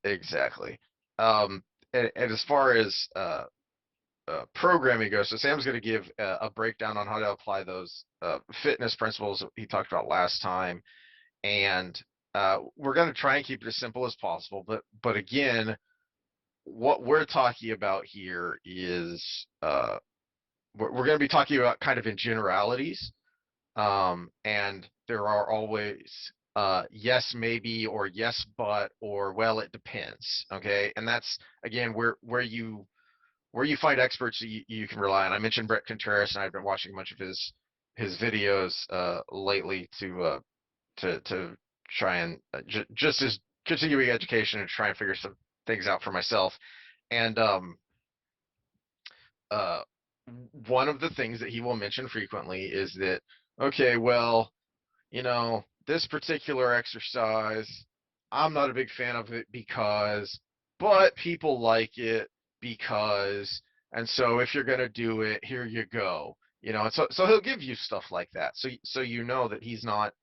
exactly. Um, and as far as programming goes, so Sam's going to give a breakdown on how to apply those fitness principles he talked about last time, and we're going to try and keep it as simple as possible. But again, what we're talking about here is we're going to be talking about kind of in generalities, and there are always yes maybe or yes but or well it depends. Okay, and that's again where you find experts you can rely on. I mentioned Brett Contreras, and I've been watching a bunch of his videos lately to try and just as continuing education and try and figure some things out for myself. And uh, one of the things that he will mention frequently is that, okay, well, this particular exercise, I'm not a big fan of it because, but people like it because, and so if you're going to do it, here you go. And so he'll give you stuff like that. So you know that he's not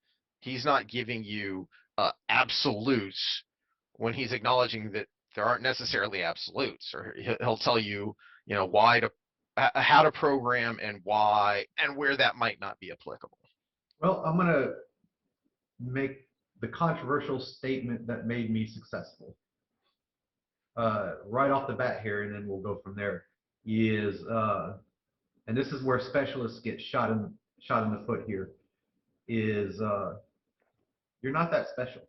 giving you absolutes when he's acknowledging that there aren't necessarily absolutes, or he'll tell you, why to how to program and why and where that might not be applicable. Well, I'm going to make the controversial statement that made me successful right off the bat here, and then we'll go from there. Is and this is where specialists get shot in the foot here. Is you're not that special.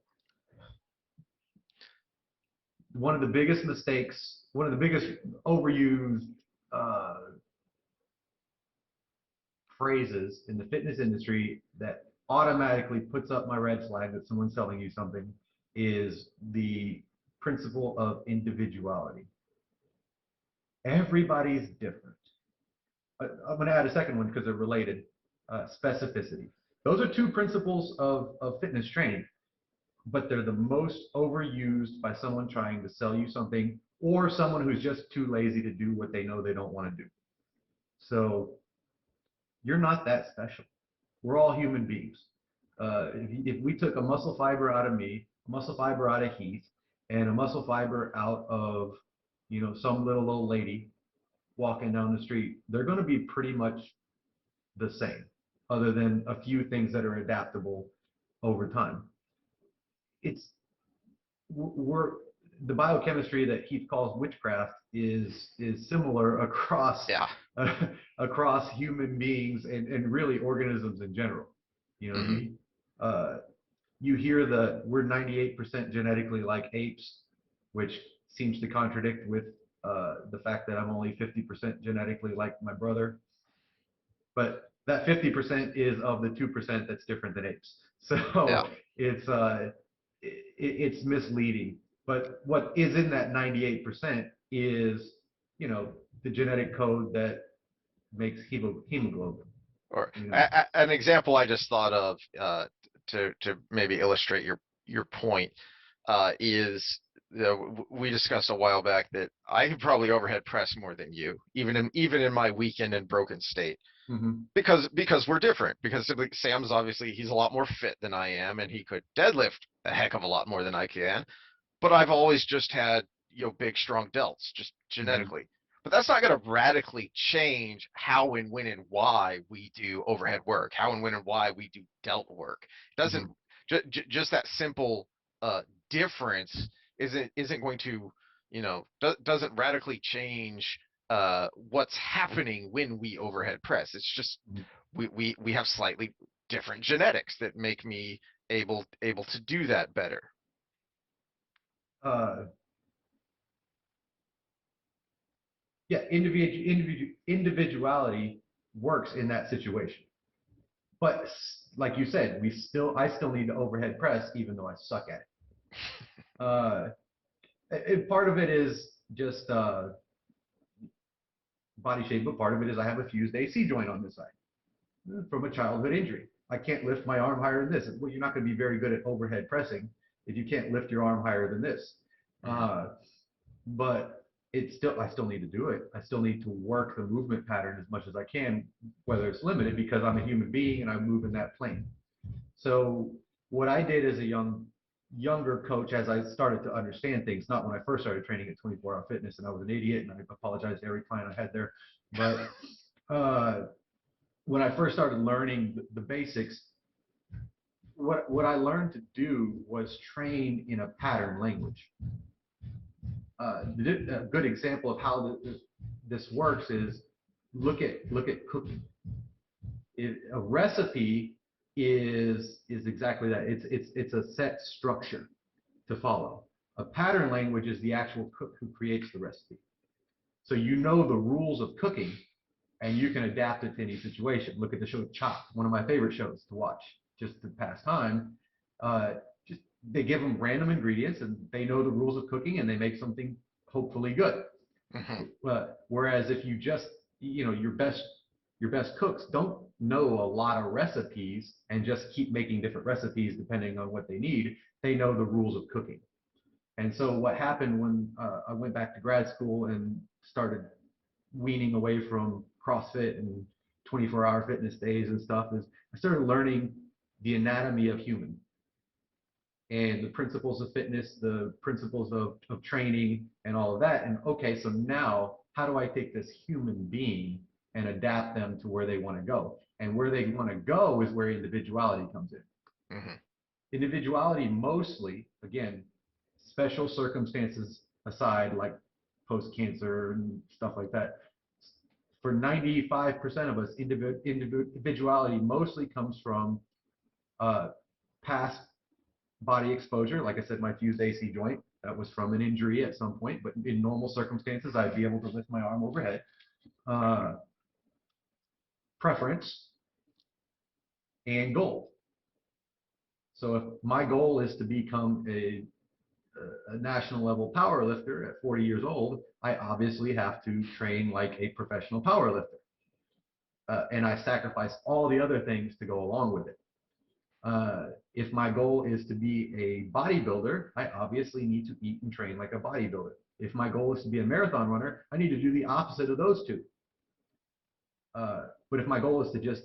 One of the biggest mistakes, one of the biggest overused uh, phrases in the fitness industry that automatically puts up my red flag that someone's selling you something is the principle of individuality. Everybody's different. I'm going to add a second one because they're related. Specificity. Those are two principles of fitness training, but they're the most overused by someone trying to sell you something or someone who's just too lazy to do what they know they don't want to do. So you're not that special. We're all human beings. If we took a muscle fiber out of me, a muscle fiber out of Heath, and a muscle fiber out of, some little old lady walking down the street, they're going to be pretty much the same, other than a few things that are adaptable over time. It's we're The biochemistry that Heath calls witchcraft is similar across Yeah. across human beings and really organisms in general. You know, Hmm. uh, you hear the we're 98% genetically like apes, which seems to contradict with the fact that I'm only 50% genetically like my brother. But that 50% is of the 2% that's different than apes. Yeah. So it's misleading. But what is in that 98% is, the genetic code that makes hemoglobin. Or You know, an example I just thought of to maybe illustrate your point is we discussed a while back that I could probably overhead press more than you, even in my weakened and broken state, hmm because we're different. Because simply Sam's obviously he's a lot more fit than I am, and he could deadlift a heck of a lot more than I can. But I've always just had big strong delts just hmm genetically. But that's not going to radically change how and when and why we do overhead work, how and when and why we do delt work. It doesn't hmm just that simple difference isn't going to doesn't radically change what's happening when we overhead press. It's just we have slightly different genetics that make me able to do that better. uh, yeah, individuality works in that situation. But like you said, I still need to overhead press even though I suck at it. Uh, Part of it is just body shape, but part of it is I have a fused AC joint on this side from a childhood injury. I can't lift my arm higher than this. Well, you're not going to be very good at overhead pressing if you can't lift your arm higher than this. Mhm. Uh, but I still need to do it. I still need to work the movement pattern as much as I can, whether it's limited because I'm a human being and I move in that plane. So what I did as a young younger coach as I started to understand things, not when I first started training at 24 Hour Fitness and I was an idiot, and I apologize to every client I had there. But when I first started learning the basics, what I learned to do was train in a pattern language. A good example of how this works is look at cooking. A recipe is exactly that. It's a set structure to follow. A pattern language is the actual cook who creates the recipe. So you know the rules of cooking, and you can adapt it to any situation. Look at the show Chopped, one of my favorite shows to watch, just to pass time. Just they give them random ingredients, and they know the rules of cooking, and they make something hopefully good. Whereas if you just, your best cooks don't know a lot of recipes and just keep making different recipes depending on what they need. They know the rules of cooking. And so what happened when I went back to grad school and started weaning away from CrossFit and 24-hour fitness days and stuff is I started learning the anatomy of human and the principles of fitness, the principles of training and all of that. And okay, so now how do I take this human being and adapt them to where they want to go? And where they want to go is where individuality comes in. Individuality mostly, again, special circumstances aside, like post-cancer and stuff like that, for 95% of us, individuality mostly comes from past body exposure. Like I said, my fused AC joint, that was from an injury at some point, but in normal circumstances, I'd be able to lift my arm overhead. Preference and goal. So if my goal is to become a national level power lifter at 40 years old, I obviously have to train like a professional power lifter. And I sacrifice all the other things to go along with it. If my goal is to be a bodybuilder, I obviously need to eat and train like a bodybuilder. If my goal is to be a marathon runner, I need to do the opposite of those two. But if my goal is to just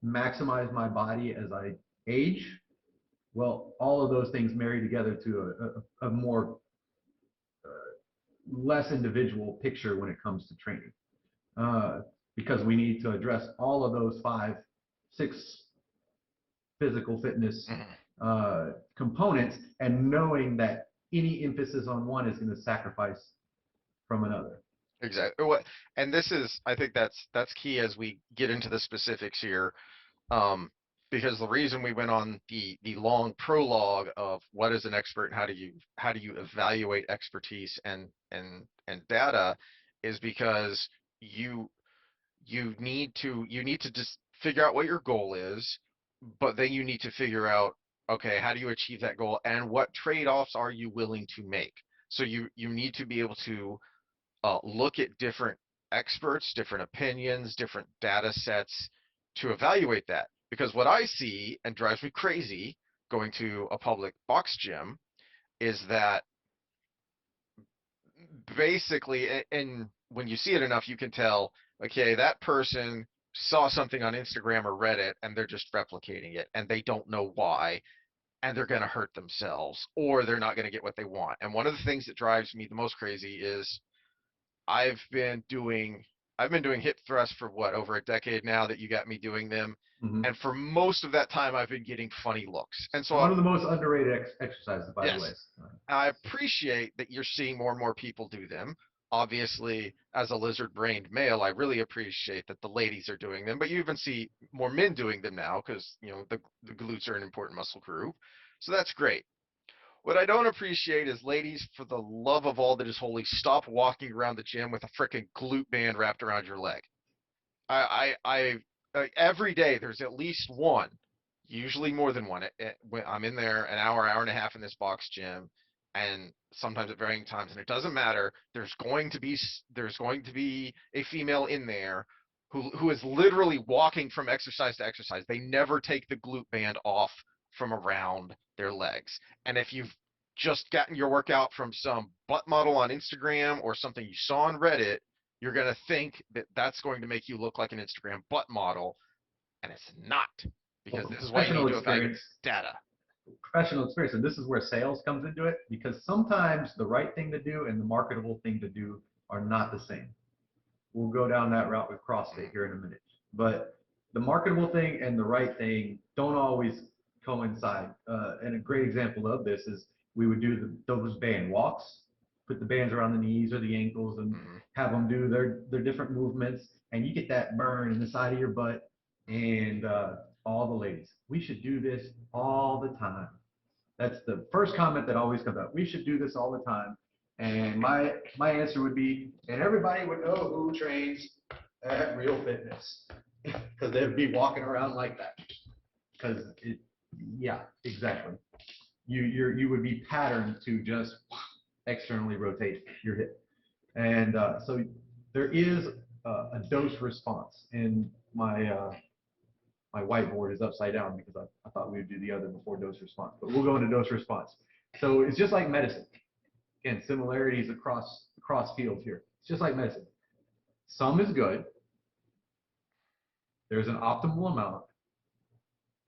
maximize my body as I age, well, all of those things marry together to a more less individual picture when it comes to training, because we need to address all of those 5, 6 physical fitness components, and knowing that any emphasis on one is going to sacrifice from another. Exactly. And this is, I think that's key as we get into the specifics here. Because the reason we went on the long prologue of what is an expert and how do you evaluate expertise and data is because you need to just figure out what your goal is, but then you need to figure out, okay, how do you achieve that goal and what trade-offs are you willing to make? So you need to be able to look at different experts, different opinions, different data sets to evaluate that. Because what I see and drives me crazy going to a public box gym is that basically, and when you see it enough, you can tell, okay, that person saw something on Instagram or Reddit and they're just replicating it and they don't know why, and they're going to hurt themselves or they're not going to get what they want. And one of the things that drives me the most crazy is I've been doing hip thrusts for what, over a decade now that you got me doing them. And for most of that time, I've been getting funny looks. And so one of the most underrated exercises, by the way. I appreciate that you're seeing more and more people do them. Obviously, as a lizard-brained male, I really appreciate that the ladies are doing them, but you even see more men doing them now because, the glutes are an important muscle group. So that's great. What I don't appreciate is, ladies, for the love of all that is holy, stop walking around the gym with a freaking glute band wrapped around your leg. Every day there's at least one, usually more than one. When I'm in there an hour and a half in this box gym, and sometimes at varying times, and it doesn't matter. There's going to be a female in there who is literally walking from exercise to exercise. They never take the glute band off from around their legs. And if you've just gotten your workout from some butt model on Instagram or something you saw on Reddit, you're going to think that that's going to make you look like an Instagram butt model, and it's not, because this is why you need to evaluate data. professional experience, and this is where sales comes into it, because sometimes the right thing to do and the marketable thing to do are not the same. We'll go down that route with CrossFit here in a minute. But the marketable thing and the right thing don't always coincide. And a great example of this is we would do those band walks, put the bands around the knees or the ankles and have them do their different movements. And you get that burn in the side of your butt. And all the ladies, we should do this all the time. That's the first comment that always comes up. We should do this all the time. And my answer would be, and everybody would know who trains at Real Fitness, because they'd be walking around like that. Because yeah, exactly. You would be patterned to just externally rotate your hip, and so there is a dose response. And my whiteboard is upside down because I thought we would do the other before dose response, but we'll go into dose response. So it's just like medicine. Again, similarities across fields here. It's just like medicine. Some is good. There's an optimal amount,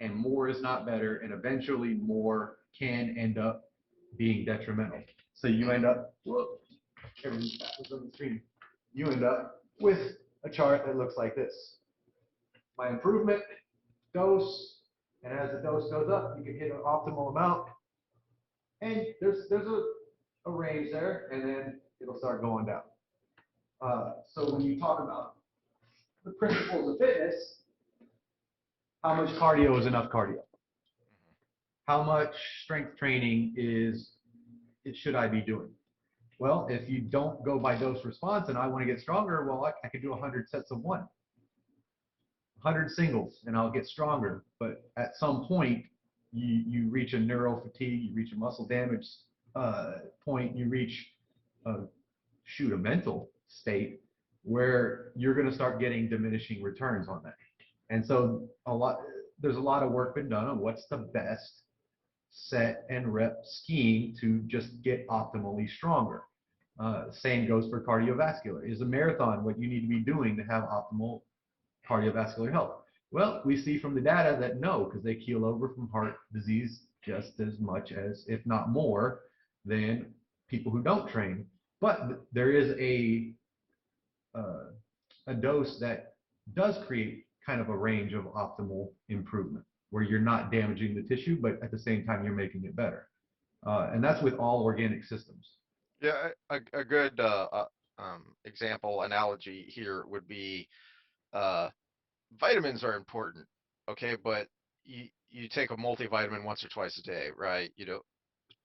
and more is not better, and eventually more can end up being detrimental. So you end up, whoop, everything was on the screen. You end up with a chart that looks like this. My improvement, dose, and as the dose goes up, you can hit an optimal amount, and there's a range there, and then it'll start going down. So when you talk about the principles of fitness, how much cardio is enough cardio? How much strength training should I be doing? Well, if you don't go by dose response and I want to get stronger, well, I could do 100 sets of 100 singles, and I'll get stronger. But at some point, you reach a neural fatigue, you reach a muscle damage point, you reach a mental state where you're going to start getting diminishing returns on that. And so there's a lot of work been done on what's the best set and rep scheme to just get optimally stronger. Same goes for cardiovascular. Is a marathon what you need to be doing to have optimal cardiovascular health? Well, we see from the data that no, because they keel over from heart disease just as much as, if not more, than people who don't train. But there is a dose that does create kind of a range of optimal improvement, where you're not damaging the tissue, but at the same time you're making it better. And that's with all organic systems. Yeah, a good example analogy here would be vitamins are important, okay, but you take a multivitamin once or twice a day, right?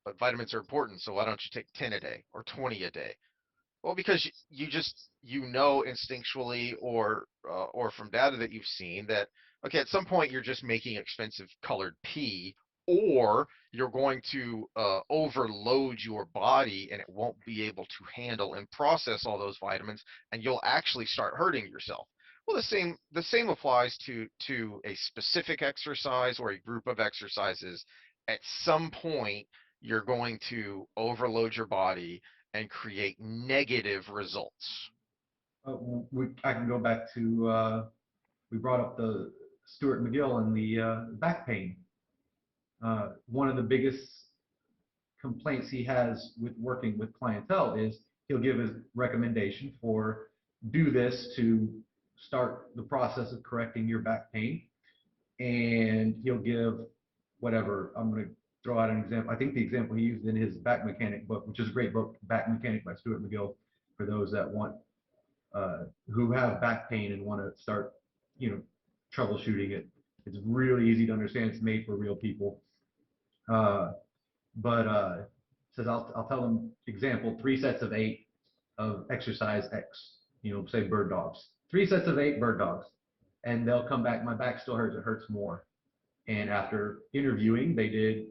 But vitamins are important, so why don't you take 10 a day or 20 a day? Well, because you know instinctually or from data that you've seen that, okay, at some point you're just making expensive colored pee, or you're going to overload your body and it won't be able to handle and process all those vitamins, and you'll actually start hurting yourself. Well, the same applies to a specific exercise or a group of exercises. At some point, you're going to overload your body and create negative results. I can go back to, we brought up the Stuart McGill and the back pain. One of the biggest complaints he has with working with clientele is he'll give his recommendation for do this to start the process of correcting your back pain. And he'll give whatever, I'm going to throw out an example. I think the example he used in his Back Mechanic book, which is a great book, Back Mechanic by Stuart McGill, for those that want, who have back pain and want to start, troubleshooting it. It's really easy to understand. It's made for real people. Says I'll tell them example 3 sets of 8 of exercise X. Say bird dogs. 3 sets of 8 bird dogs, and they'll come back. My back still hurts. It hurts more. And after interviewing, they did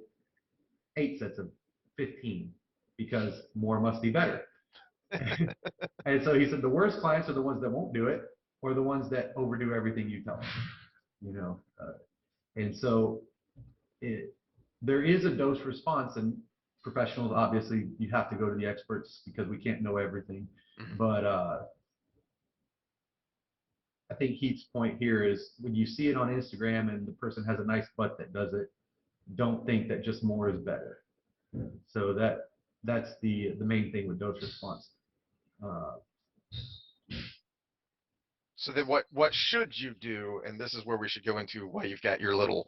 8 sets of 15 because more must be better. And so he said the worst clients are the ones that won't do it, or the ones that overdo everything you tell them. And so there is a dose response, and professionals, obviously, you have to go to the experts because we can't know everything. But I think Heath's point here is when you see it on Instagram and the person has a nice butt that does it, don't think that just more is better. So that's the main thing with dose response. Uh, So then what should you do? And this is where we should go into why you've got your little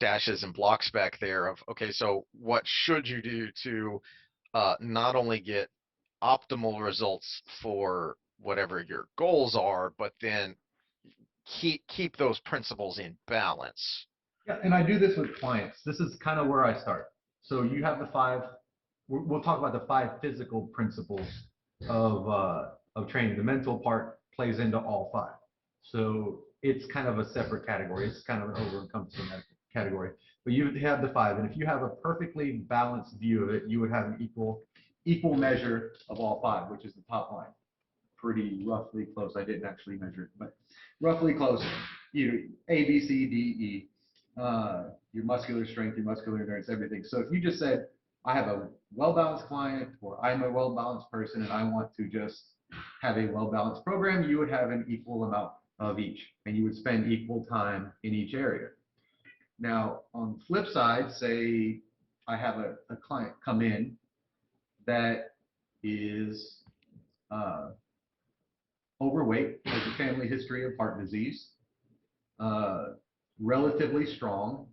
dashes and blocks back there of, okay, so what should you do to not only get optimal results for whatever your goals are, but then keep those principles in balance. yeah, and I do this with clients. This is kind of where I start. So you have the five. We'll talk about the five physical principles of training. The mental part plays into all five. So it's kind of a separate category. It's kind of an over-encompassing category. But you have the five, and if you have a perfectly balanced view of it, you would have an equal measure of all five, which is the top line. Pretty roughly close. I didn't actually measure it, but roughly close. You A, B, C, D, E. Your muscular strength, your muscular endurance, everything. So if you just said, I have a well-balanced client, or I'm a well-balanced person, and I want to just have a well-balanced program, you would have an equal amount of each, and you would spend equal time in each area. Now, on the flip side, say I have a client come in that is overweight, has a family history of heart disease, relatively strong,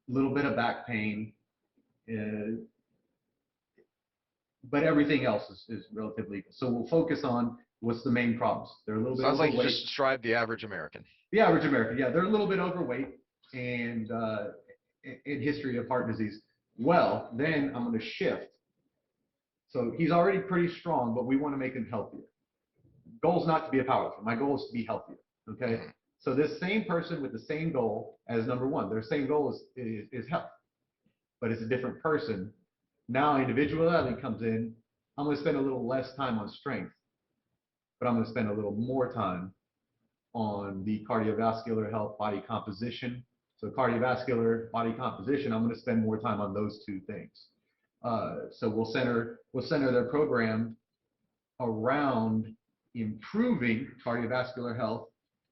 little bit of back pain, but everything else is relatively equal. So we'll focus on what's the main problems. They're a little bit Sounds like overweight. you just described the average American. The average American, yeah, they're a little bit overweight and in history of heart disease. Well, then I'm going to shift. So he's already pretty strong, but we want to make him healthier. Goal is not to be a powerlifter. My goal is to be healthier. Okay. Mhm. So this same person with the same goal as number one, their same goal is health, but it's a different person. Now individuality comes in. I'm going to spend a little less time on strength, but I'm going to spend a little more time on the cardiovascular health, body composition. So cardiovascular, body composition, I'm going to spend more time on those two things. So we'll center their program around improving cardiovascular health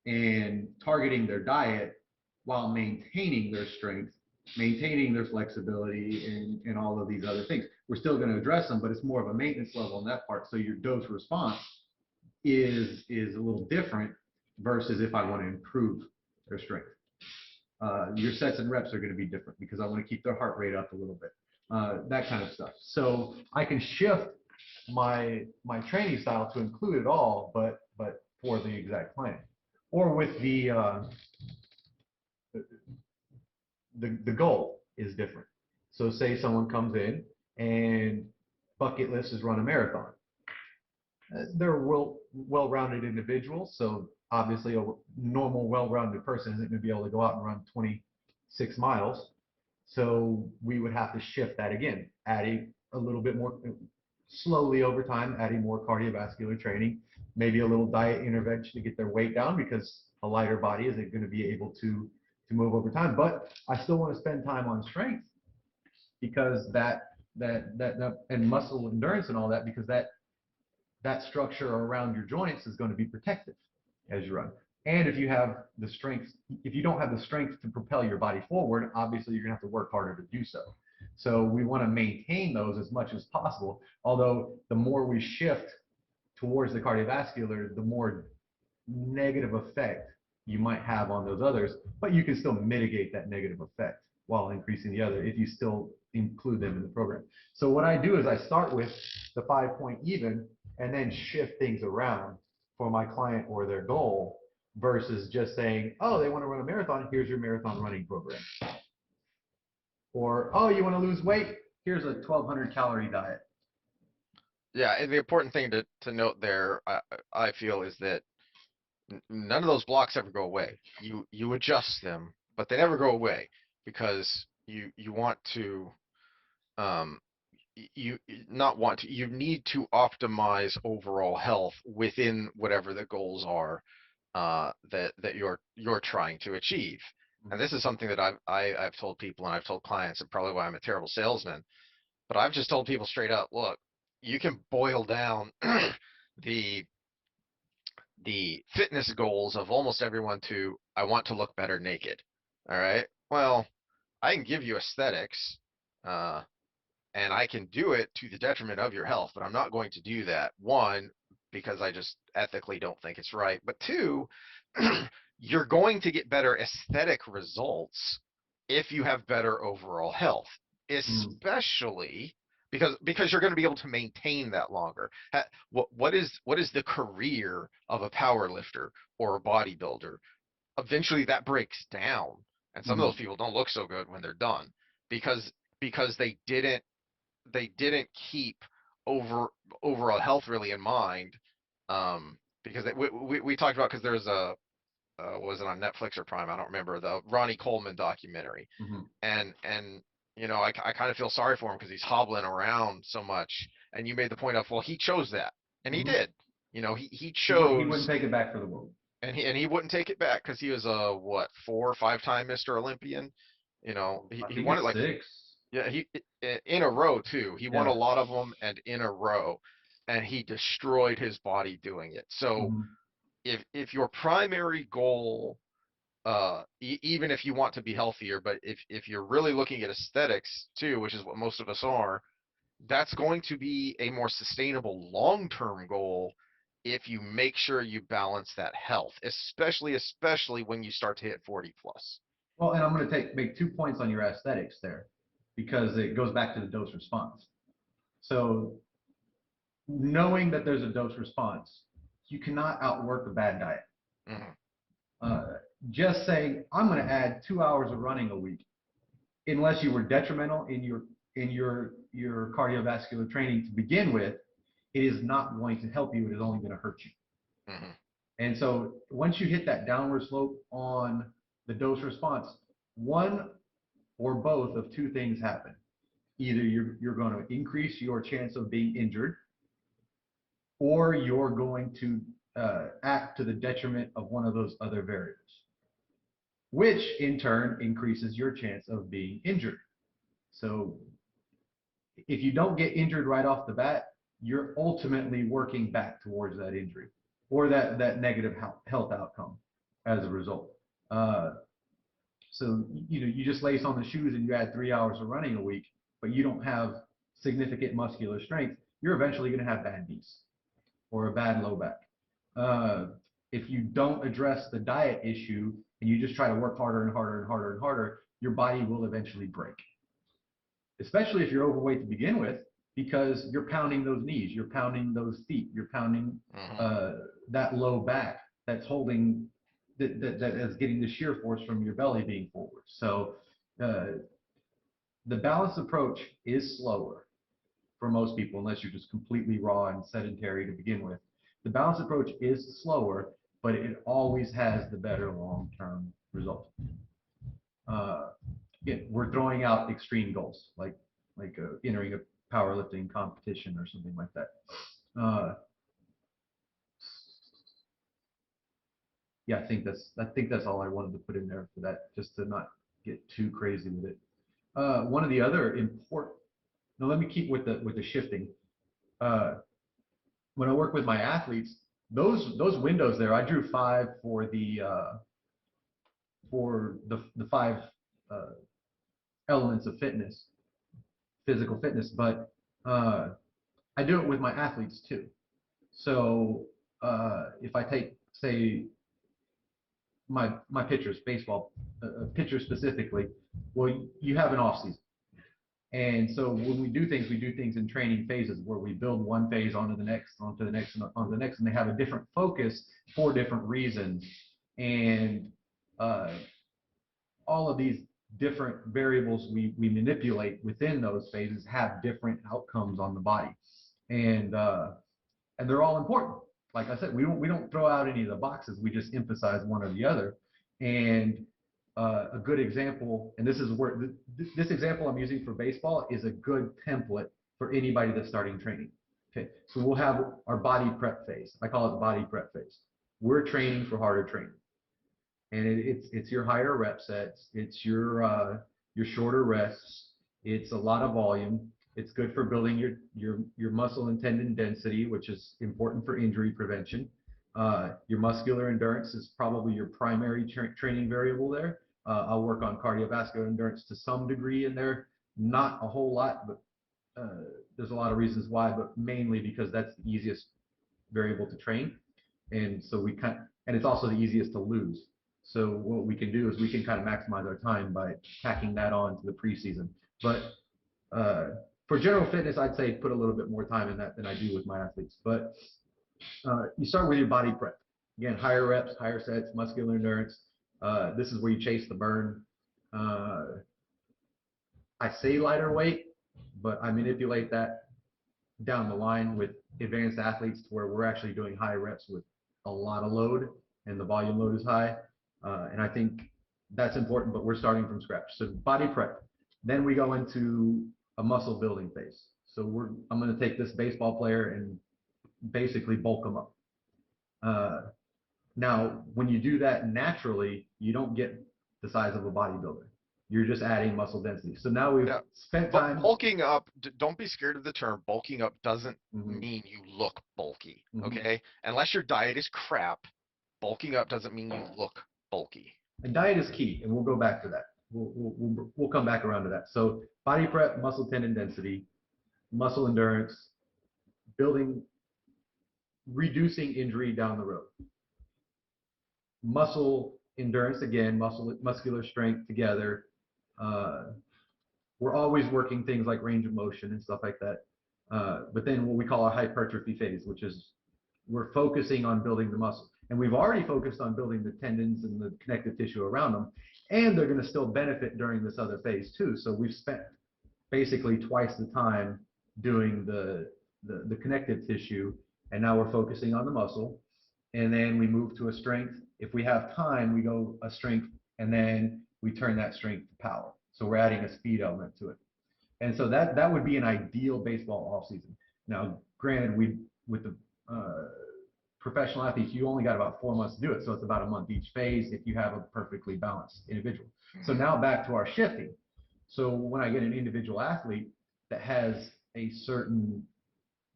and targeting their diet while maintaining their strength, maintaining their flexibility, and all of these other things. We're still going to address them, but it's more of a maintenance level on that part. So your dose response is a little different versus if I want to improve their strength. Your sets and reps are going to be different because I want to keep their heart rate up a little bit, that kind of stuff. So I can shift my training style to include it all, but for the exact plan, or with the goal is different. So say someone comes in and bucket list is run a marathon. They're well-rounded individuals, so obviously a normal well-rounded person isn't going to be able to go out and run 26 miles. So we would have to shift that again, adding a little bit more slowly over time, adding more cardiovascular training, maybe a little diet intervention to get their weight down because a lighter body isn't going to be able to move over time. But I still want to spend time on strength because that and muscle endurance and all that, because that structure around your joints is going to be protective as you run. And if you have the strength, if you don't have the strength to propel your body forward, obviously you're going to have to work harder to do so. So we want to maintain those as much as possible. Although the more we shift towards the cardiovascular, the more negative effect you might have on those others, but you can still mitigate that negative effect while increasing the other if you still include them in the program. So what I do is I start with the 5-point even and then shift things around for my client or their goal versus just saying, oh, they want to run a marathon, here's your marathon running program. Or, oh, you want to lose weight, here's a 1,200 calorie diet. Yeah, and the important thing to note there, I feel, is that none of those blocks ever go away. You adjust them, but they never go away because you want to you not want to, you need to optimize overall health within whatever the goals are that you're trying to achieve. And this is something that I've told people, and I've told clients, and probably why I'm a terrible salesman, but I've just told people straight up, look, you can boil down the fitness goals of almost everyone to, I want to look better naked. All right. Well, I can give you aesthetics, uh, and I can do it to the detriment of your health, but I'm not going to do that. One, because I just ethically don't think it's right. But two, you're going to get better aesthetic results if you have better overall health, Mm. especially because you're going to be able to maintain that longer. What is the career of a power lifter or a bodybuilder? Eventually that breaks down, and some of those Mhm. people don't look so good when they're done because they didn't keep over overall health really in mind. Because we talked about, because there's a was it on Netflix or Prime? I don't remember, the Ronnie Coleman documentary, Mhm. and I kind of feel sorry for him because he's hobbling around so much. And you made the point of, well, he chose that, and he Mhm. did. He He wouldn't chose, take it back for the world. and he wouldn't take it back because he was a what, 4 or 5 time Mr. Olympian. He, I he think won it it's like, 6. yeah, in a row too. He won a Yeah. lot of them and in a row, and he destroyed his body doing it. So Mhm. if your primary goal, even if you want to be healthier, but if you're really looking at aesthetics too, which is what most of us are, that's going to be a more sustainable long-term goal if you make sure you balance that health, especially when you start to hit 40 plus. Well, and I'm going to make 2 points on your aesthetics there because it goes back to the dose response. So knowing that there's a dose response, you cannot outwork a bad diet. Hmm. Uh, just saying I'm going to add 2 hours of running a week, unless you were detrimental in your cardiovascular training to begin with, it is not going to help you. It is only going to hurt you. Hmm. And so once you hit that downward slope on the dose response, one or both of two things happen. Either you're going to increase your chance of being injured, or you're going to act to the detriment of one of those other variables, which in turn increases your chance of being injured. So if you don't get injured right off the bat, you're ultimately working back towards that injury or that negative health outcome as a result. Uh, so you just lace on the shoes and you add 3 hours of running a week, but you don't have significant muscular strength. You're eventually going to have bad knees or a bad low back. Uh, if you don't address the diet issue and you just try to work harder and harder and harder and harder, your body will eventually break, especially if you're overweight to begin with, because you're pounding those knees, you're pounding those feet, you're pounding Hmm. uh, that low back that's holding, that is getting the shear force from your belly being forward. So uh, the balanced approach is slower for most people, unless you're just completely raw and sedentary to begin with. The balanced approach is slower, but it always has the better long-term result. Uh, Again, we're throwing out extreme goals, like entering a powerlifting competition or something like that. Uh, yeah, I think that's all I wanted to put in there for that, just to not get too crazy with it. One of the other important. Now let me keep with the shifting. Uh, when I work with my athletes, those windows there, I drew 5 for the 5 uh, elements of fitness, physical fitness, but I do it with my athletes too. So if I take, say, my pitchers, baseball pitchers specifically, well, you have an off season, and so when we do things in training phases where we build one phase onto the next, onto the next, and onto the next, and they have a different focus for different reasons, and uh, all of these different variables we manipulate within those phases have different outcomes on the body, and they're all important. Like I said, we don't throw out any of the boxes. We just emphasize one or the other. And a good example, and this is where this example I'm using for baseball is a good template for anybody that's starting training. Okay, so we'll have our body prep phase. I call it the body prep phase. We're training for harder training, and it's your higher rep sets, it's your shorter rests, it's a lot of volume. It's good for building your muscle and tendon density, which is important for injury prevention. Your muscular endurance is probably your primary training variable there. I'll work on cardiovascular endurance to some degree in there, not a whole lot, but there's a lot of reasons why, but mainly because that's the easiest variable to train. And so and it's also the easiest to lose. So what we can do is we can kind of maximize our time by tacking that on to the preseason. But for general fitness, I'd say put a little bit more time in that than I do with my athletes. But you start with your body prep. Again, higher reps, higher sets, muscular endurance. This is where you chase the burn. I say lighter weight, but I manipulate that down the line with advanced athletes to where we're actually doing high reps with a lot of load and the volume load is high. And I think that's important, but we're starting from scratch. So body prep. Then we go into a muscle building phase. So I'm going to take this baseball player and basically bulk them up. Now, when you do that naturally, you don't get the size of a bodybuilder. You're just adding muscle density. So now we've spent But time. bulking up, don't be scared of the term. Bulking up doesn't Mhm. mean you look bulky, Mhm. okay? Unless your diet is crap, bulking up doesn't mean you look bulky. And diet is key, and we'll go back to that. We'll come back around to that. So body prep, muscle tendon density, muscle endurance, building, reducing injury down the road. Muscle endurance, again, muscular strength together. We're always working things like range of motion and stuff like that. But then what we call a hypertrophy phase, which is we're focusing on building the muscle. And we've already focused on building the tendons and the connective tissue around them. And they're going to still benefit during this other phase too. So we've spent basically twice the time doing the connective tissue. And now we're focusing on the muscle. And then we move to a strength. If we have time, we go a strength, and then we turn that strength to power. So we're adding a speed element to it. And so that would be an ideal baseball off season. Now, granted, with the professional athletes, you only got about 4 months to do it. So it's about a month each phase if you have a perfectly balanced individual. So now back to our shifting. So when I get an individual athlete that has a certain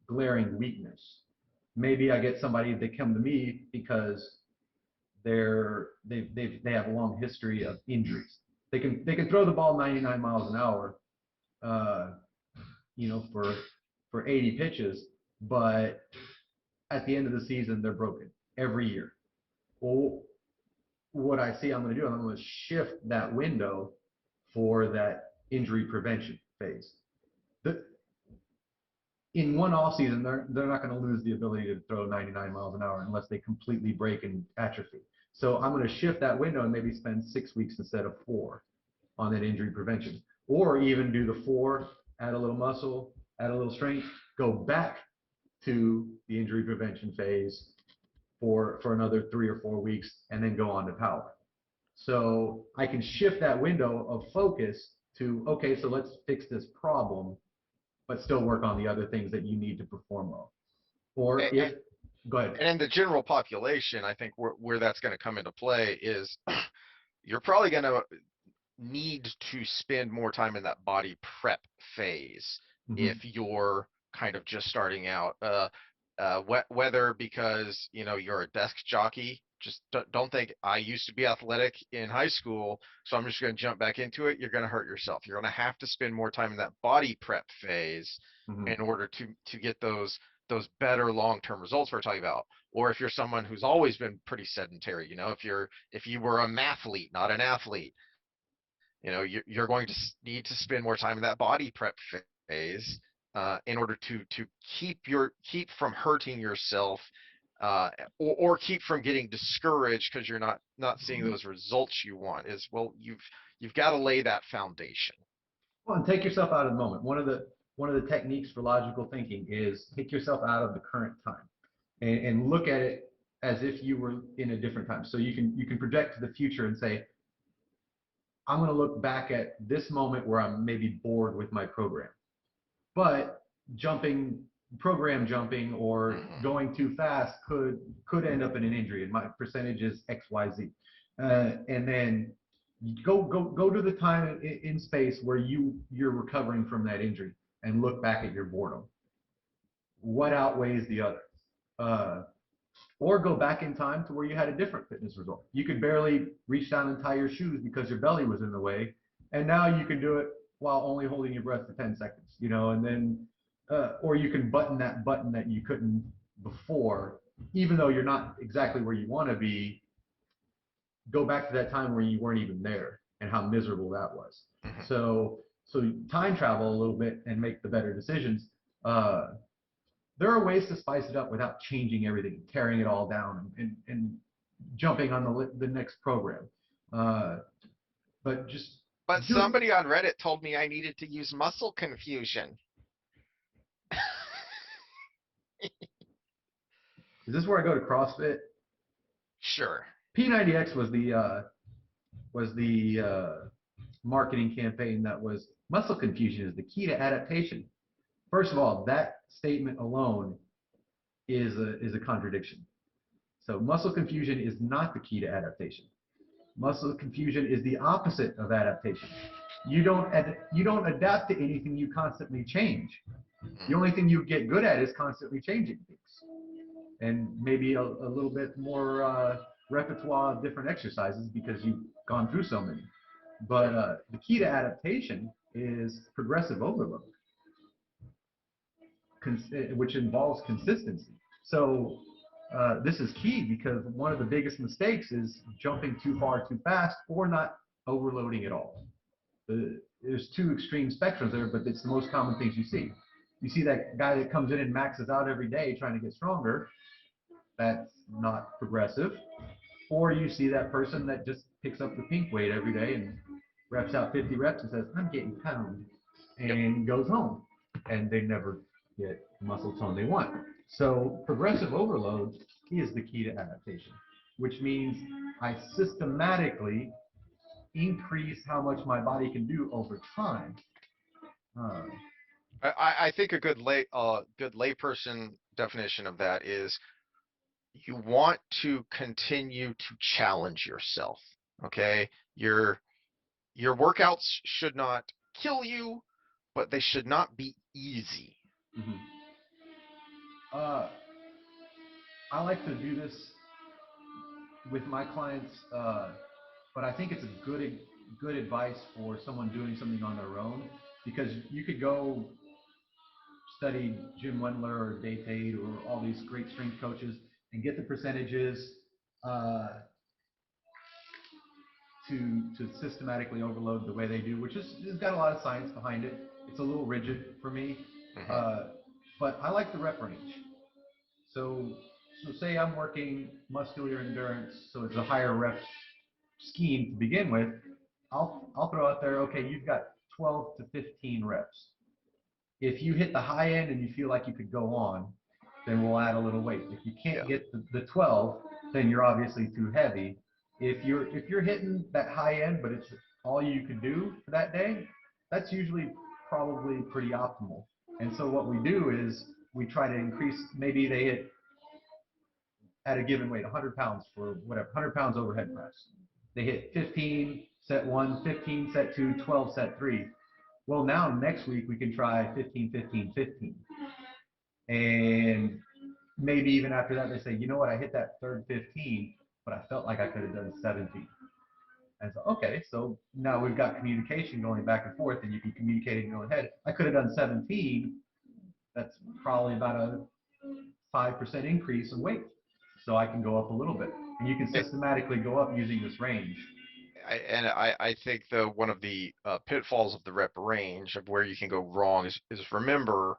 glaring weakness, maybe I get somebody, they come to me because they have a long history of injuries. They can throw the ball 99 miles an hour, for 80 pitches, but at the end of the season they're broken every year. Well, what I see I'm going to do, I'm going to shift that window for that injury prevention phase. In one off season, they're not going to lose the ability to throw 99 miles an hour unless they completely break and atrophy. So I'm going to shift that window and maybe spend 6 weeks instead of 4 on that injury prevention, or even do the 4, add a little muscle, add a little strength, go back to the injury prevention phase for another 3 or 4 weeks, and then go on to power. So I can shift that window of focus to, okay, so let's fix this problem, but still work on the other things that you need to perform well. Or if, go ahead. And in the general population, I think where that's going to come into play is you're probably going to need to spend more time in that body prep phase if you're kind of just starting out. Whether because you're a desk jockey, just don't think I used to be athletic in high school, so I'm just going to jump back into it. You're going to hurt yourself. You're going to have to spend more time in that body prep phase in order to get those better long-term results we're talking about. Or if you're someone who's always been pretty sedentary, if you were a mathlete, not an athlete, you're going to need to spend more time in that body prep phase in order to keep from hurting yourself, or keep from getting discouraged because you're not seeing those results you want. You've got to lay that foundation. Well, and take yourself out of the moment. One of the techniques for logical thinking is take yourself out of the current time and look at it as if you were in a different time. So you can project to the future and say, I'm going to look back at this moment where I'm maybe bored with my program, but program jumping or going too fast could end up in an injury, and my percentage is XYZ. And then go to the time in space where you're recovering from that injury and look back at your boredom. What outweighs the other? or go back in time to where you had a different fitness result. You could barely reach down and tie your shoes because your belly was in the way, and now you can do it while only holding your breath for 10 seconds, and then, or you can button that button that you couldn't before, even though you're not exactly where you want to be, go back to that time where you weren't even there and how miserable that was. Mhm. So time travel a little bit and make the better decisions. There are ways to spice it up without changing everything, tearing it all down, and jumping on the next program. Uh, but just But do. somebody on Reddit told me I needed to use muscle confusion. Is this where I go to CrossFit? Sure. P90X was the marketing campaign that was muscle confusion is the key to adaptation. First of all, that statement alone is a contradiction. So muscle confusion is not the key to adaptation. Muscle confusion is the opposite of adaptation. You don't adapt to anything, you constantly change. The only thing you get good at is constantly changing things, and maybe a little bit more repertoire of different exercises because you've gone through so many. But the key to adaptation is progressive overload, which involves consistency. So this is key because one of the biggest mistakes is jumping too far too fast or not overloading at all. There's two extreme spectrums there, but it's the most common things you see. You see that guy that comes in and maxes out every day trying to get stronger. That's not progressive. Or you see that person that just picks up the pink weight every day and reps out 50 reps and says, I'm getting toned, Yep. and goes home. And they never get the muscle tone they want. So progressive overload is the key to adaptation, which means I systematically increase how much my body can do over time. Uh, I think a good layperson definition of that is you want to continue to challenge yourself. Okay, your workouts should not kill you, but they should not be easy. mhm. uh, I like to do this with my clients, but I think it's a good advice for someone doing something on their own, because you could go study Jim Wendler or Dave Tate or all these great strength coaches and get the percentages uh, to systematically overload the way they do, which has got a lot of science behind it. It's a little rigid for me, Mhm. but I like the rep range. So say I'm working muscular endurance, so it's a higher rep scheme to begin with. I'll throw out there, okay, you've got 12 to 15 reps. If you hit the high end and you feel like you could go on, then we'll add a little weight. If you can't Yeah. get the 12, then you're obviously too heavy. If you're hitting that high end, but it's all you could do for that day, that's usually probably pretty optimal. And so what we do is we try to increase, maybe they hit at a given weight, 100 pounds for whatever, 100 pounds overhead press. They hit 15, set 1, 15, set 2, 12, set 3. Well, now next week we can try 15, 15, 15. And maybe even after that, they say, you know what, I hit that third 15, but I felt like I could have done 17. And so, okay, so now we've got communication going back and forth, and you can communicate in your own head. I could have done 17. That's probably about a 5% increase in weight. So I can go up a little bit. And you can Eh, systematically go up using this range. I think one of the pitfalls of the rep range of where you can go wrong is remember,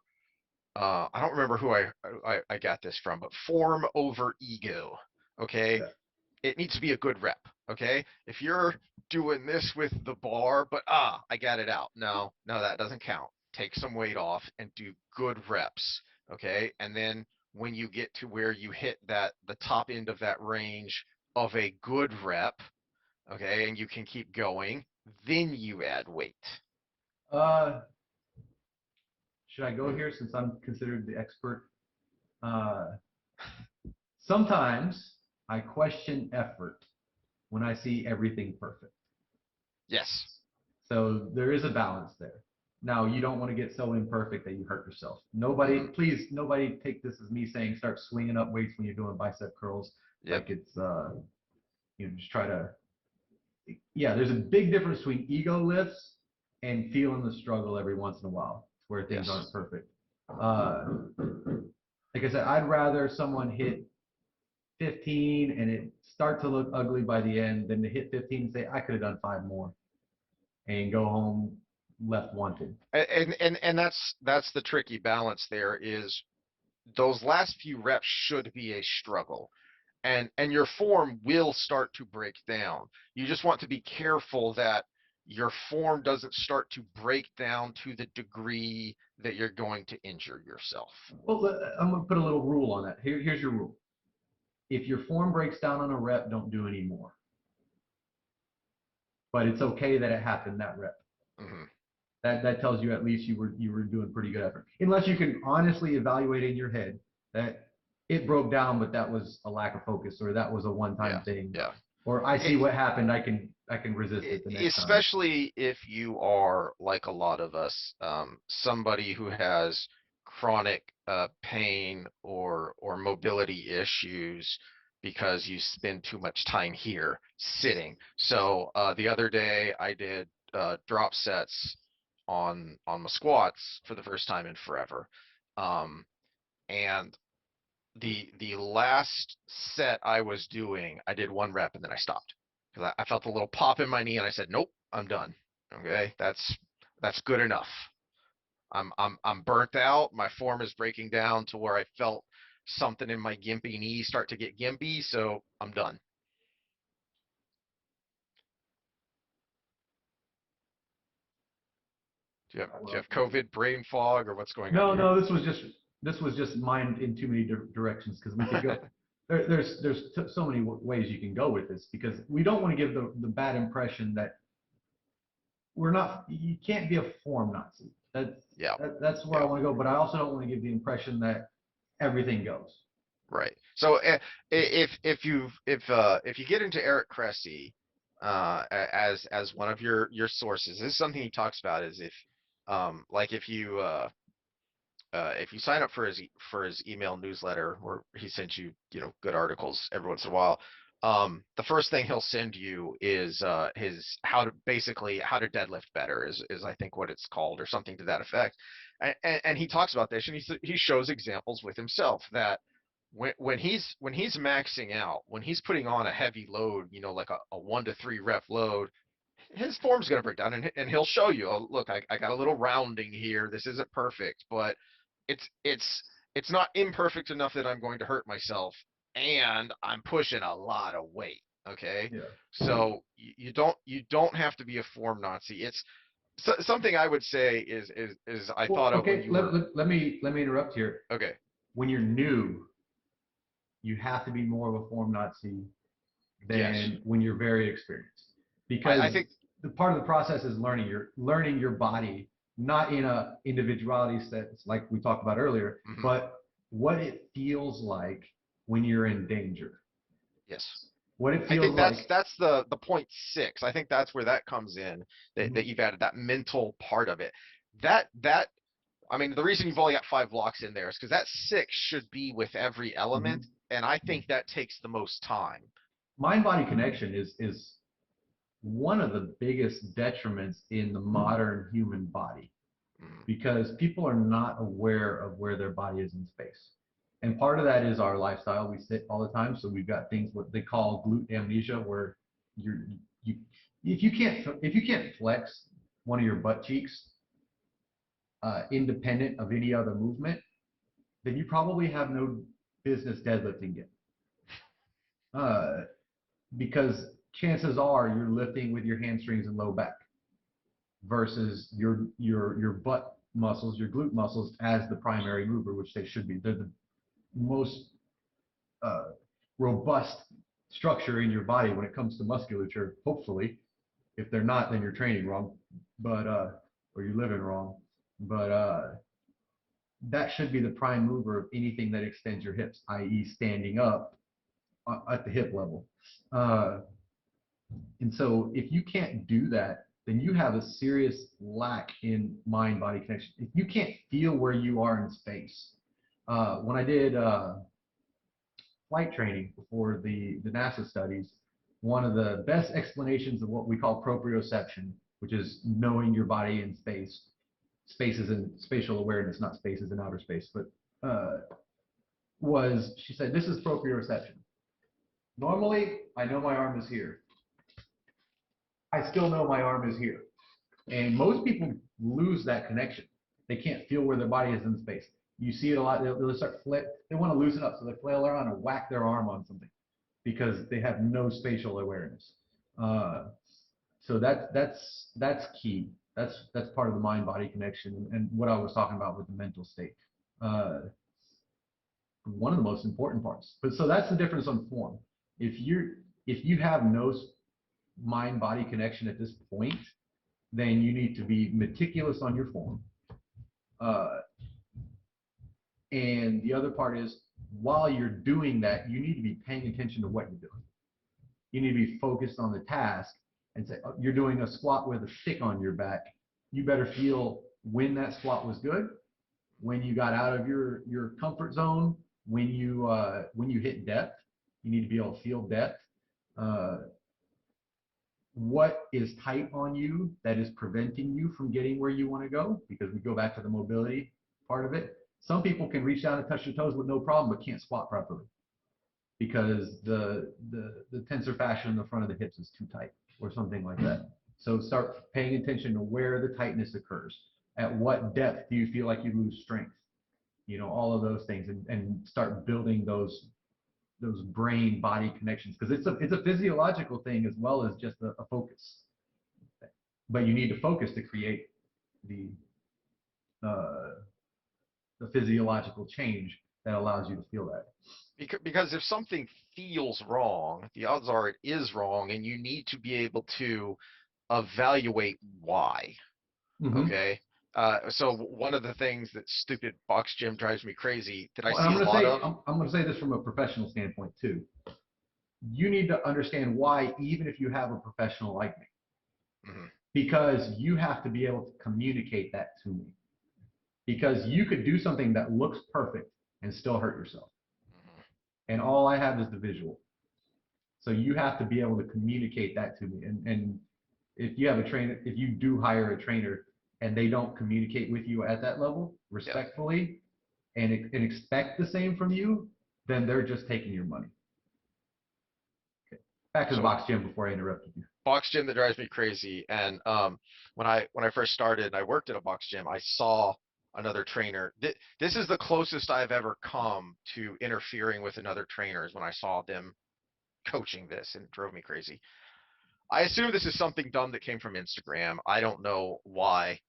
I don't remember who I got this from, but form over ego. Okay, Yeah. it needs to be a good rep. Okay, if you're doing this with the bar, but I got it out. No, that doesn't count. Take some weight off and do good reps. Okay, and then when you get to where you hit the top end of that range of a good rep, okay, and you can keep going, then you add weight. Uh, should I go here since I'm considered the expert? Uh, Sometimes I question effort when I see everything perfect. Yes. So there is a balance there. Now, you don't want to get so imperfect that you hurt yourself. Nobody, Mhm. please, nobody take this as me saying start swinging up weights when you're doing bicep curls. Yep. Like it's, just try to, yeah, there's a big difference between ego lifts and feeling the struggle every once in a while where things Yes. aren't perfect. Like I said, I'd rather someone hit 15 and it start to look ugly by the end than to hit 15 and say, I could have done 5 more and go home left wanted. And that's the tricky balance there is those last few reps should be a struggle. And your form will start to break down. You just want to be careful that your form doesn't start to break down to the degree that you're going to injure yourself. Well, I'm going to put a little rule on that. Here's your rule. If your form breaks down on a rep, don't do any more. But it's okay that it happened that rep. Hmm. That tells you at least you were doing pretty good effort. Unless you can honestly evaluate in your head that it broke down, but that was a lack of focus, or that was a one-time Yeah, thing, yeah. or I see what happened. I can resist it the next time. Especially if you are like a lot of us, somebody who has chronic pain or mobility issues because you spend too much time here sitting. So the other day I did drop sets on my squats for the first time in forever. Um, and the last set I was doing, I did 1 rep and then I stopped because I felt a little pop in my knee and I said, nope, I'm done. Okay, that's good enough. I'm burnt out. My form is breaking down to where I felt something in my gimpy knee start to get gimpy, so I'm done. Do you have COVID brain fog or what's going on No, here? no, this was just mine in too many directions because we could go. There's so many ways you can go with this because we don't want to give the bad impression that we're not. You can't be a form Nazi. Yeah, That's where I yeah. want to go. But I also don't want to give the impression that everything goes. Right. So if you get into Eric Cressy as one of your sources, this is something he talks about is like if you sign up for his email newsletter where he sends you good articles every once in a while, the first thing he'll send you is his how to deadlift better is I think what it's called or something to that effect, and he talks about this and he shows examples with himself that when he's maxing out, when he's putting on a heavy load, like a 1 to 3 rep load, his form's going to break down, and he'll show you, oh, look, I got a little rounding here. This isn't perfect, but it's not imperfect enough that I'm going to hurt myself, and I'm pushing a lot of weight. Okay, Yeah. so you don't have to be a form Nazi. It's something I would say is I Well, thought of when okay. you were Let me interrupt here. okay. When you're new, you have to be more of a form Nazi Yes, than when you're very experienced, I because think. the part of the process is learning your body, not in a individuality sense like we talked about earlier, Mhm, but what it feels like when you're in danger, yes. what it I feels think that's like. that's the point six. I think that's where that comes in. That Mhm, you've added that mental part of it. That I mean, the reason you've only got 5 blocks in there is because that six should be with every element, mhm. and I think that takes the most time. Mind-body connection is one of the biggest detriments in the modern human body, Mhm, because people are not aware of where their body is in space. And part of that is our lifestyle. We sit all the time, so we've got things what they call glute amnesia, where you're you if you can't flex one of your butt cheeks independent of any other movement, then you probably have no business deadlifting it. Uh, because chances are you're lifting with your hamstrings and low back versus your butt muscles, your glute muscles as the primary mover, which they should be. They're the most uh, robust structure in your body when it comes to musculature. Hopefully, if they're not, then you're training wrong, but or you're living wrong. But that should be the prime mover of anything that extends your hips, i.e., standing up at the hip level. And so, if you can't do that then you have a serious lack in mind-body connection. If you can't feel where you are in space, when I did flight training before the NASA studies, one of the best explanations of what we call proprioception, which is knowing your body in space, space is in spatial awareness, not space is in outer space, but was, she said, this is proprioception. Normally, I know my arm is here. I still know my arm is here. And most people lose that connection. They can't feel where their body is in space. You see it a lot. They'll start they want to loosen up, so they flail around and whack their arm on something because they have no spatial awareness. So that's key. That's part of the mind-body connection and what I was talking about with the mental state. One of the most important parts. But so that's the difference on form. If you have no mind-body connection at this point, then you need to be meticulous on your form. And the other part is, while you're doing that, you need to be paying attention to what you're doing. You need to be focused on the task and say, oh, you're doing a squat with a stick on your back. You better feel when that squat was good, when you got out of your comfort zone, when you hit depth. You need to be able to feel depth. What is tight on you that is preventing you from getting where you want to go? Because we go back to the mobility part of it. Some people can reach down and touch their toes with no problem, but can't squat properly because the tensor fascia in the front of the hips is too tight or something like that. So start paying attention to where the tightness occurs. At what depth do you feel like you lose strength? You know, all of those things, and start building those brain body connections, because it's a physiological thing as well as just a focus. But you need to focus to create the physiological change that allows you to feel that. Because if something feels wrong, the odds are it is wrong, and you need to be able to evaluate why. Mm-hmm. Okay. So one of the things that stupid box gym drives me crazy that I Well, see a lot of. I'm going to say this from a professional standpoint too. You need to understand why, even if you have a professional like me, Mhm. because you have to be able to communicate that to me. Because you could do something that looks perfect and still hurt yourself. Mhm. And all I have is the visual. So you have to be able to communicate that to me. And if you have a trainer, if you do hire a trainer and they don't communicate with you at that level respectfully, and expect the same from you, then they're just taking your money. Okay. Back to the box gym before I interrupted you. Box gym that drives me crazy. And when I first started and I worked at a box gym, I saw another trainer. This is the closest I've ever come to interfering with another trainer, is when I saw them coaching this, and it drove me crazy. I assume this is something dumb that came from Instagram. I don't know why.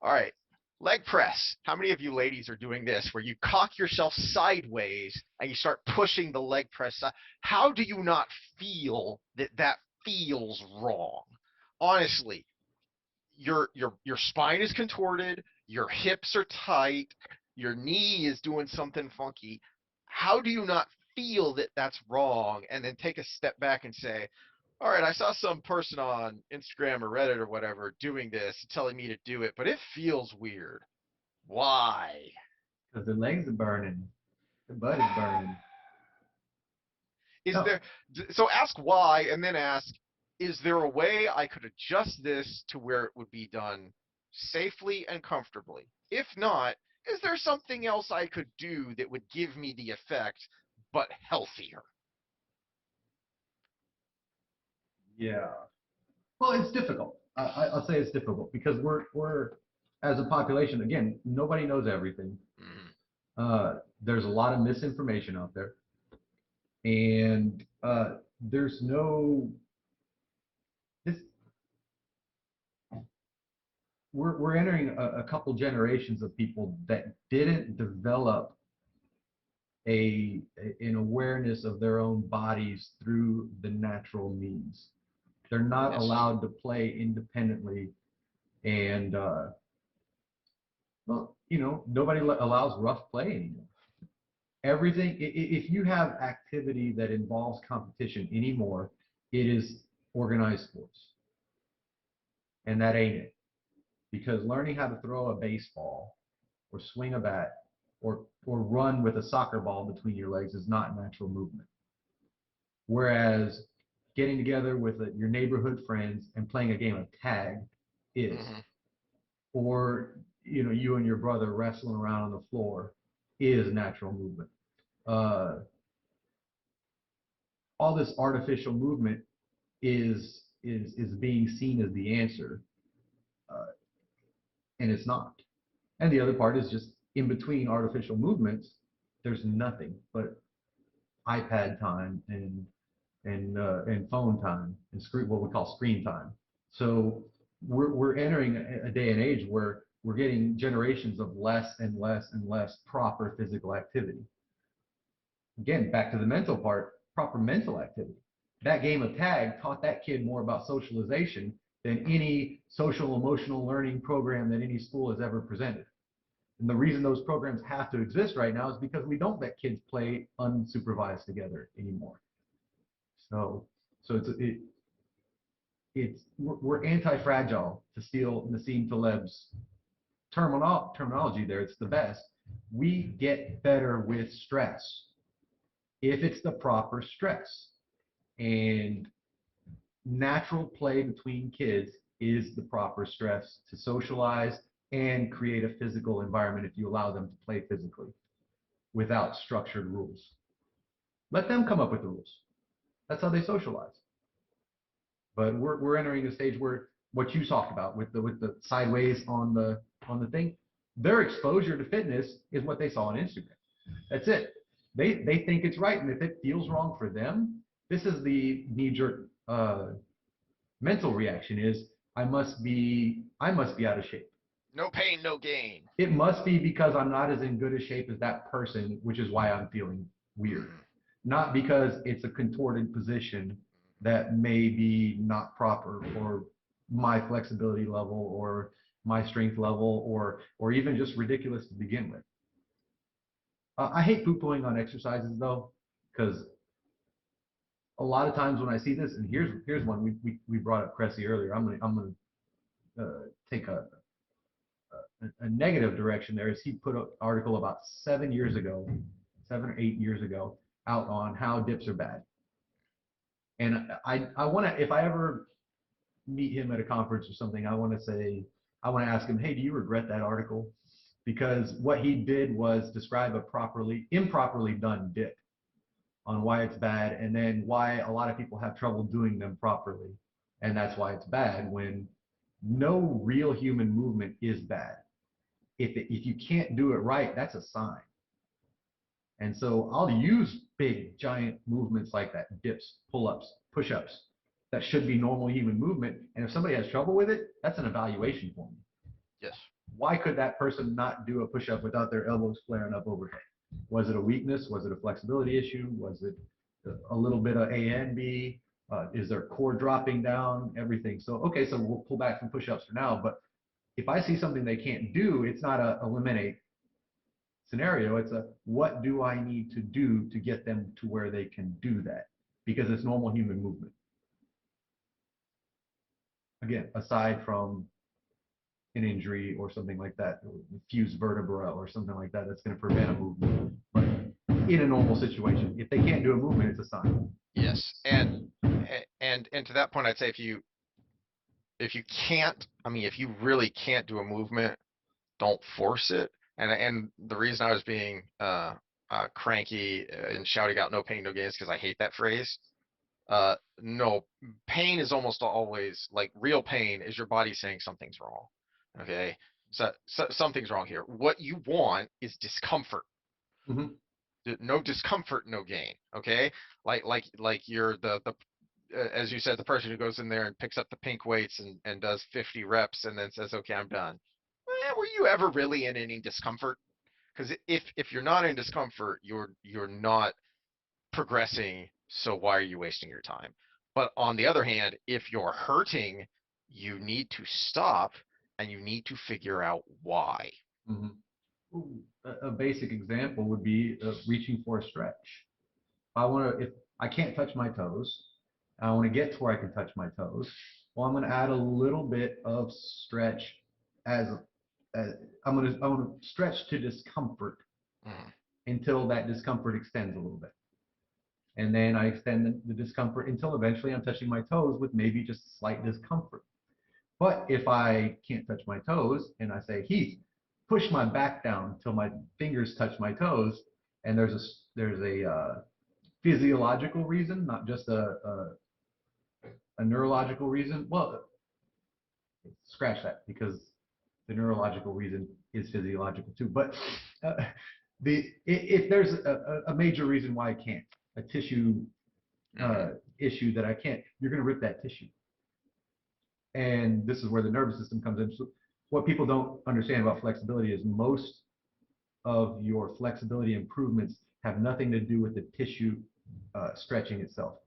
All right. Leg press. How many of you ladies are doing this where you cock yourself sideways and you start pushing the leg press? How do you not feel that that feels wrong? Honestly, your spine is contorted, your hips are tight, your knee is doing something funky. How do you not feel that that's wrong, and then take a step back and say, all right, I saw some person on Instagram or Reddit or whatever doing this, telling me to do it, but it feels weird. Why? Because the legs are burning, the butt is burning. Is No. there, so ask why, and then ask, is there a way I could adjust this to where it would be done safely and comfortably? If not, is there something else I could do that would give me the effect, but healthier? Yeah. Well, it's difficult. I'll say it's difficult because we're as a population, again, nobody knows everything. There's a lot of misinformation out there, and there's no this. We're entering a couple generations of people that didn't develop an awareness of their own bodies through the natural means. They're not Yes. allowed to play independently, and well, you know, nobody allows rough play anymore. Everything, if you have activity that involves competition anymore, it is organized sports. and that ain't it. Because learning how to throw a baseball or swing a bat or run with a soccer ball between your legs is not natural movement. Whereas getting together with your neighborhood friends and playing a game of tag is. Mhm. Or you and your brother wrestling around on the floor is natural movement. All this artificial movement is being seen as the answer, uh, and it's not. And the other part is just in between artificial movements, there's nothing but iPad time and phone time and what we call screen time. So we're entering a day and age where we're getting generations of less and less and less proper physical activity. Again, back to the mental part, proper mental activity. That game of tag taught that kid more about socialization than any social emotional learning program that any school has ever presented. And the reason those programs have to exist right now is because we don't let kids play unsupervised together anymore. So, we're anti-fragile, to steal Nassim Taleb's terminology there. It's the best. We get better with stress if it's the proper stress. And natural play between kids is the proper stress to socialize and create a physical environment if you allow them to play physically without structured rules. Let them come up with the rules. That's how they socialize. But we're entering a stage where what you talked about with the sideways on the thing, their exposure to fitness is what they saw on Instagram. That's it. They think it's right, and if it feels wrong for them, this is the knee-jerk mental reaction is I must be out of shape. No pain, no gain. It must be because I'm not as in good a shape as that person, which is why I'm feeling weird. Not because it's a contorted position that may be not proper for my flexibility level or my strength level or even just ridiculous to begin with. I hate poo-pooing on exercises though, because a lot of times when I see this, and here's one we brought up Cressy earlier. I'm gonna take a negative direction there. Is he put an article about 7 or 8 years ago, out on how dips are bad. And I want to, if I ever meet him at a conference or something, I want to ask him, hey, do you regret that article? Because what he did was describe a improperly done dip on why it's bad, and then why a lot of people have trouble doing them properly. And that's why it's bad, when no real human movement is bad. If you can't do it right, that's a sign. And so I'll use big, giant movements like that, dips, pull-ups, push-ups, that should be normal human movement. And if somebody has trouble with it, that's an evaluation for me. Yes. Why could that person not do a push-up without their elbows flaring up overhead? Was it a weakness? Was it a flexibility issue? Was it a little bit of A and B? Is their core dropping down? Everything. So, okay, so we'll pull back from push-ups for now. But if I see something they can't do, it's not a eliminate scenario. It's a what do I need to do to get them to where they can do that? Because it's normal human movement. Again, aside from an injury or something like that, fused vertebra or something like that, that's going to prevent a movement. But in a normal situation, if they can't do a movement, it's a sign. Yes. And to that point, I'd say if you can't, I mean, if you really can't do a movement, don't force it. And the reason I was being cranky and shouting out no pain, no gain is because I hate that phrase. No, pain is almost always, like, real pain is your body saying something's wrong. Okay. So something's wrong here. What you want is discomfort. Mhm. No discomfort, no gain. Okay. Like you're as you said, the person who goes in there and picks up the pink weights and does 50 reps and then says, okay, I'm done. Were you ever really in any discomfort? Because if you're not in discomfort, you're not progressing. So why are you wasting your time? But on the other hand, if you're hurting, you need to stop and you need to figure out why. Mhm. Ooh, a basic example would be reaching for a stretch. If I can't touch my toes, I want to get to where I can touch my toes. well, I'm going to add a little bit of stretch as, as I'm going to stretch to discomfort Mhm. until that discomfort extends a little bit. And then I extend the discomfort until eventually I'm touching my toes with maybe just slight discomfort. But if I can't touch my toes and I say, Heath, push my back down until my fingers touch my toes, and there's a physiological reason, not just a neurological reason. Well, scratch that because the neurological reason is physiological too. But if there's a major reason why I can't, a tissue issue that I can't, you're going to rip that tissue. And this is where the nervous system comes in. So what people don't understand about flexibility is most of your flexibility improvements have nothing to do with the tissue stretching itself.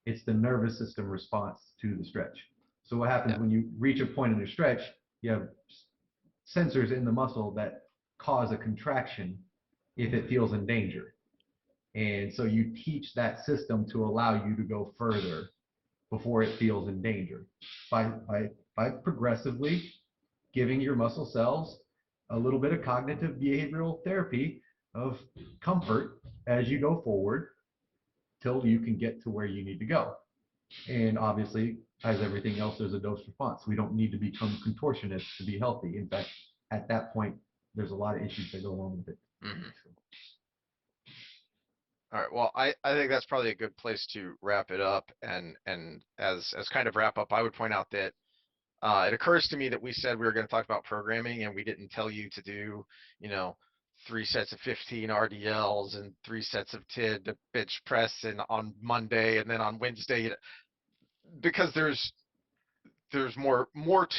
It's the nervous system response to the stretch. So what happens when you reach a point in your stretch, you have sensors in the muscle that cause a contraction if it feels in danger. And so you teach that system to allow you to go further before it feels in danger by progressively giving your muscle cells a little bit of cognitive behavioral therapy of comfort as you go forward till you can get to where you need to go. And obviously, as everything else, there's a dose response. We don't need to become contortionists to be healthy. In fact, at that point, there's a lot of issues that go along with it. Mhm. All right. Well, I think that's probably a good place to wrap it up. And as kind of wrap up, I would point out that it occurs to me that we said we were going to talk about programming, and we didn't tell you to do, you know, 3 sets of 15 RDLs and 3 sets of TID to bench press and on Monday and then on Wednesday, because there's more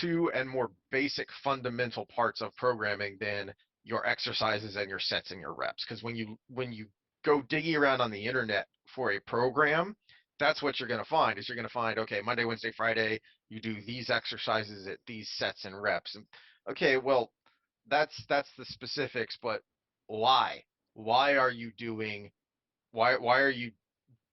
to and more basic fundamental parts of programming than your exercises and your sets and your reps. Because when you go digging around on the internet for a program, that's what you're going to find. Is you're going to find, okay, Monday, Wednesday, Friday, you do these exercises at these sets and reps. And okay, well, that's the specifics, but why? Why are you doing why are you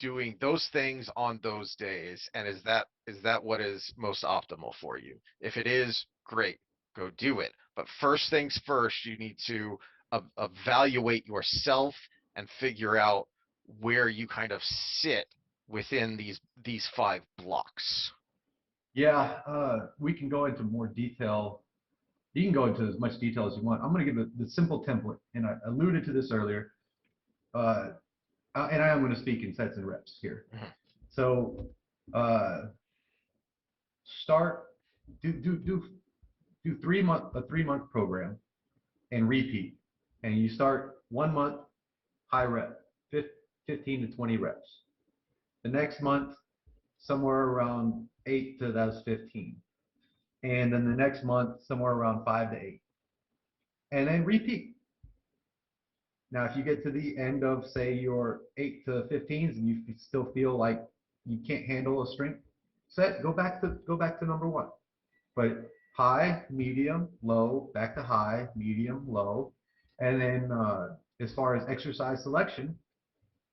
doing those things on those days? And is that what is most optimal for you? If it is, great, go do it. But first things first, you need to evaluate yourself and figure out where you kind of sit within these 5 blocks. Yeah, we can go into more detail. You can go into as much detail as you want. I'm going to give the simple template, and I alluded to this earlier. And I am going to speak in sets and reps here. Mhm. So start do 3 month program and repeat. And you start 1 month high rep, 15 to 20 reps. The next month somewhere around 8 to that's 15. And then the next month somewhere around 5 to 8. And then repeat. Now, if you get to the end of, say, your 8 to 15s and you still feel like you can't handle a strength set, go back to number 1. But high, medium, low, back to high, medium, low, and then as far as exercise selection,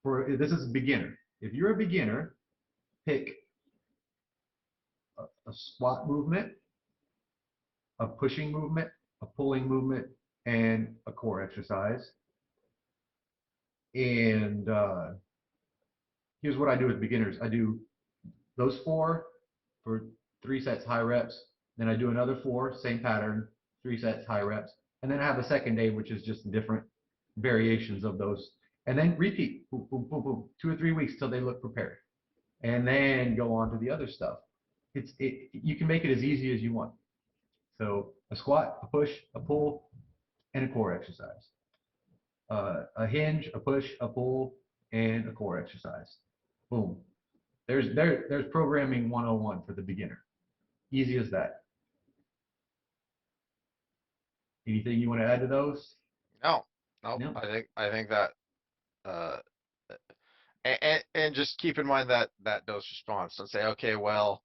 this is a beginner. If you're a beginner, pick a squat movement, a pushing movement, a pulling movement, and a core exercise. And here's what I do with beginners. I do those 4 for 3 sets high reps. Then I do another 4, same pattern, 3 sets high reps. And then I have a second day, which is just different variations of those. And then repeat, boom, boom, boom, boom, 2 or 3 weeks till they look prepared. And then go on to the other stuff. You can make it as easy as you want. So a squat, a push, a pull, and a core exercise. A hinge, a push, a pull, and a core exercise. Boom. There's programming 101 for the beginner. Easy as that. Anything you want to add to those? No, no, No. I think that uh and just keep in mind that dose response. Don't say, okay, well,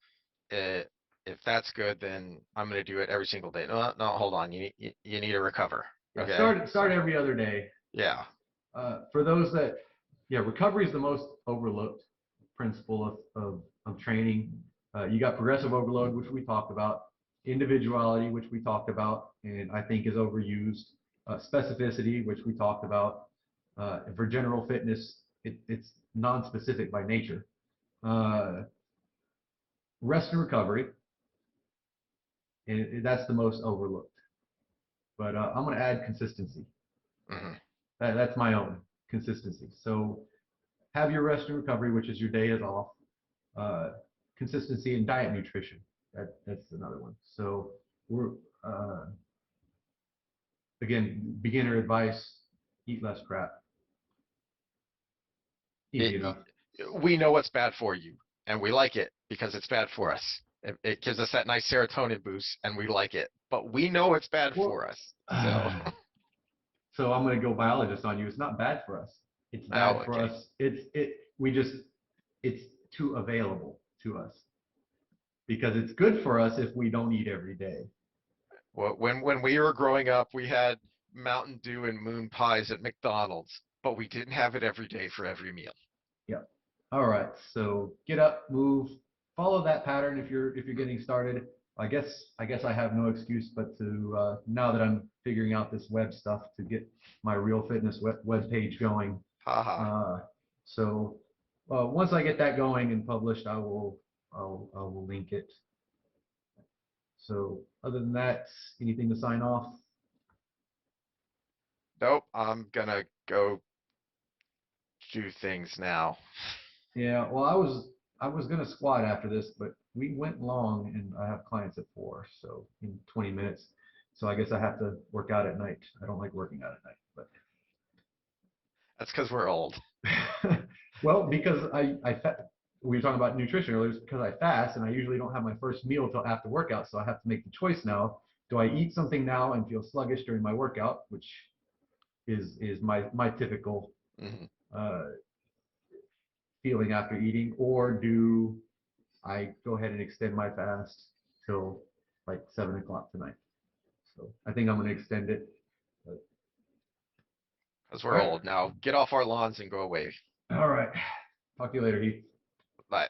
if that's good, then I'm going to do it every single day. No, no, hold on. You need to recover. Yeah, Okay. start every other day. Yeah. For those recovery is the most overlooked principle of training. You got progressive overload, which we talked about, individuality, which we talked about, and I think is overused, specificity, which we talked about. And for general fitness, it's non-specific by nature. Uh, Rest and recovery, and that's the most overlooked. But I'm going to add consistency. Mhm. That's my own consistency. So have your rest and recovery, which is your day is off. Uh, Consistency in diet nutrition. That's another one. So we're uh, again, beginner advice: eat less crap. Easy It, enough. we know what's bad for you, and we like it because it's bad for us. It gives us that nice serotonin boost, and we like it. But we know it's bad Well, for us. So, so I'm going to go biologist on you. It's not bad for us. It's oh, bad for okay. us. It's too available to us because it's good for us if we don't eat every day. Well, when we were growing up, we had Mountain Dew and moon pies at McDonald's, but we didn't have it every day for every meal. Yep. All right. So get up, move, follow that pattern if you're getting started. I guess I have no excuse but to now that I'm figuring out this web stuff to get my Real Fitness web page going. Haha. Uh, so once I get that going and published, I will link it. So other than that, anything to sign off? Nope, I'm gonna go do things now. Yeah. Well, I was gonna squat after this, but we went long, and I have clients at 4, so in 20 minutes. So I guess I have to work out at night. I don't like working out at night, That's because we're old. but well, because we were talking about nutrition earlier, it's because I fast, and I usually don't have my first meal till after workout, so I have to make the choice now. Do I eat something now and feel sluggish during my workout, which is my typical Mhm. uh, feeling after eating, or do I go ahead and extend my fast till like 7 o'clock tonight? So I think I'm going to extend it. But, Because all we're right. old now. Get off our lawns and go away. All right. Talk to you later, Heath. Bye.